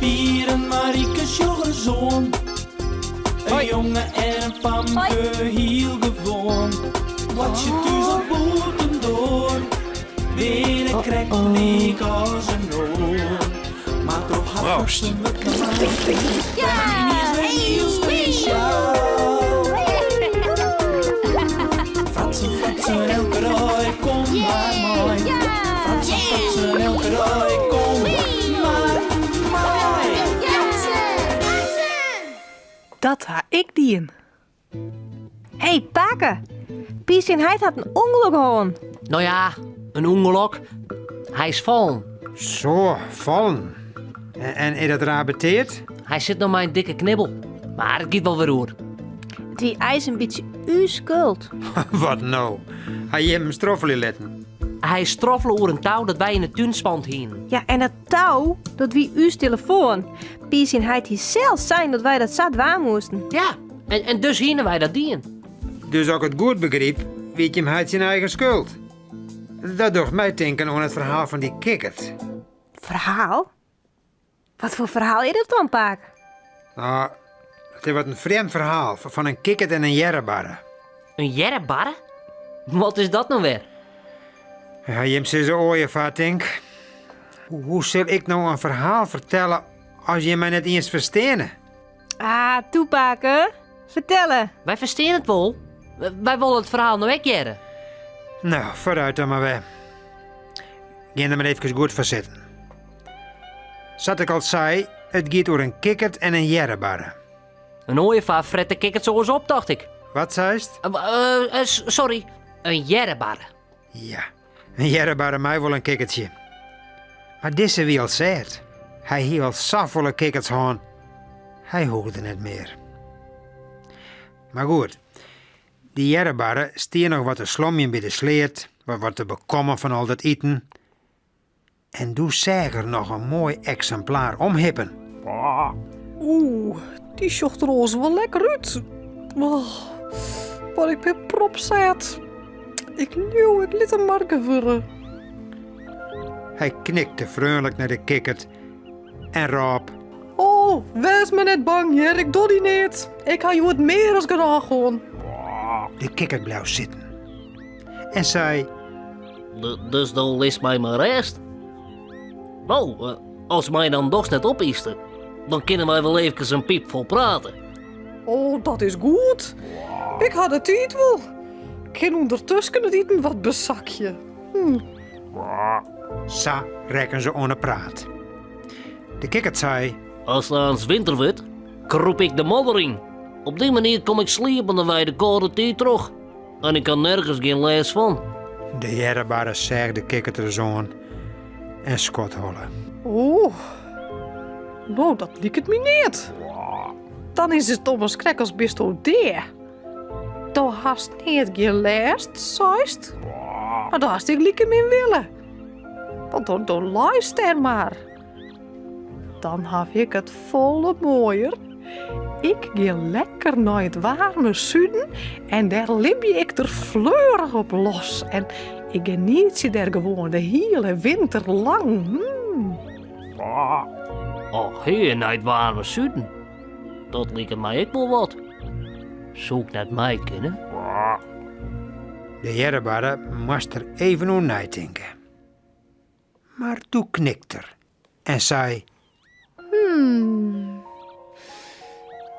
Pier en Mariekes jongezoon. Een jongen en een famke heel gewoon. Wat je thuis op boeten door. Weer een krek week als een oor. Maar toch had ze me klaar. Ja, Heel speciaal. Fratsen, elke dag kom maar mooi. Fratsen, elke dag kom maar mooi. Dat ha ik dien. Hey, Paken. Piesien hij had een ongeluk gehad. Nou ja, een ongeluk. Hij is vallen. Zo, vallen. En is dat raar beteerd? Hij zit nog maar een dikke knibbel. Maar het gaat wel weer hoor. Die ijs een beetje uw schuld. Wat nou? Hij je hem stroffelen letten. Hij is stroffelen over een touw dat wij in de tuin spant heen. Ja, en dat touw, dat wie uw telefoon. Piesien hij die zelf zijn dat wij dat zat waar moesten. Ja, en dus hienen wij dat dien. Dus ook het goed begreep, weet je hem uit zijn eigen schuld. Dat doet mij denken aan het verhaal van die kikkert. Verhaal? Wat voor verhaal is dat dan, Paak? Nou, het is wat een vreemd verhaal van een kikkert en een jerrebarre. Een jerrebarre? Wat is dat nou weer? Ja, je hebt ze ooien vat, denk. Hoe zal ik nou een verhaal vertellen als je mij net eens versteent? Ah, toepaken. Vertellen. Wij verstaan het wel. Wij willen het verhaal nou ook jaren. Nou, vooruit dan maar weer. Ga er maar even goed voor zitten. Zat ik al zei, het gaat door een kikkert en een jerrebarre. Een ooievaar fret de kikkert zo eens op, dacht ik. Wat zeist? Sorry, een jerrebarre. Ja, een jerrebarre mij wel een kikkertje. Maar deze wie al zegt, hij hield zoveel kikkers aan. Hij hoorde net meer. Maar goed, die jerrebarre stier nog wat te slomjen bij de sleert, wat te bekommen van al dat eten. En doe zag er nog een mooi exemplaar omhippen. Oeh, die zocht er ons wel lekker uit. Oh, wat ik ben prop zat. Ik liet hem marken vullen. Hij knikte vriendelijk naar de kikkert en roep. Oh, wees me net bang, Jer. Ik doe die niet. Ik ga je het meer als graag gewoon. De kikkert bleef zitten. En zei, Dus dan leest mij maar rest. Nou, als mij dan toch net opisten, dan kunnen wij wel even een piep vol praten. Oh, dat is goed. Ik had het niet wel. Ik ging ondertussen het eten wat bezakje. sa rekken ze onder praat. De kikkert zei, Als het aan winter wordt, kroep ik de modder in. Op die manier kom ik sliepende bij de koude tijd terug. En ik kan nergens geen les van. de jerrebarre zeg de kikkert er zoon en schot hollen. Oh, nou, dat liep het me niet. Dan is het Thomas Krekkels best wel deer. Toen hast niet geleest, zoist. Maar dan hast ik liek hem in willen. Want dan luister er maar. Dan heb ik het volle mooier. Ik ga lekker naar het warme zuiden en daar lim je ik er fleurig op los. En ik geniet je daar gewoon de hele winter lang. Oh, hier naar het warme zuiden. Dat lijkt mij ook wel wat. Zoek naar mij kunnen. De jerrebarre moest er even over nadenken. Maar toen knikte er en zei,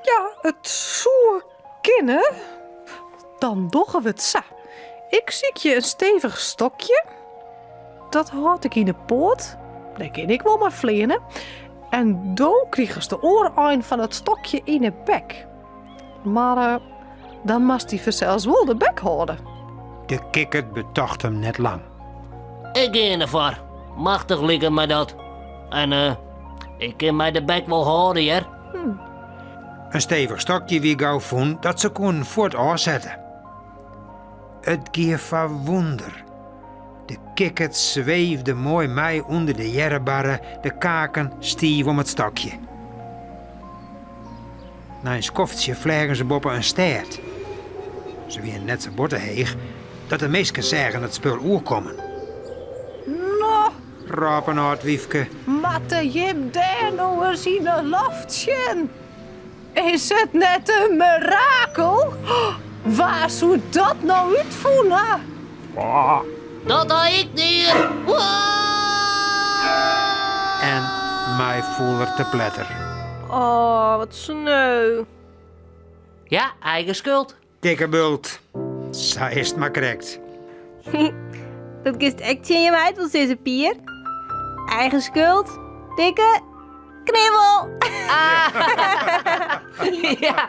Ja, het zou kunnen. Dan doggen we het zo. Ik zie je een stevig stokje. Dat had ik in de poot. Daar kan ik wel maar vliegen. En dan kreeg ze de oorijn van het stokje in de bek. Maar dan moest hij zelfs wel de bek houden. de kikkert betocht hem net lang. Ik ga ervoor. Machtig liggen mij dat. En ik kan mij de bek wel houden, hè. Een stevig stokje wie gauw vond dat ze kon voort aanzetten. Het gier van wonder. De kikkert zweefde mooi mij onder de jerrebarre, de kaken stief om het stokje. Na een skoftje vliegen ze boppen een steert. Ze weer net zo bottenheeg dat de meesten zeggen het spul oerkomen. Nou, Rapen oud wiefke. Matte Jim daar nou eens in een loftje? Is het net een mirakel? Waar zou dat nou uitvoeren? Dat had ik niet. En mij voeler te pletter. Oh, wat sneu. Ja, eigen schuld. Dikke bult. Zij is het maar correct. Dat kist echt in je meid als deze pier. Eigen schuld. Dikke knibbel. Ja.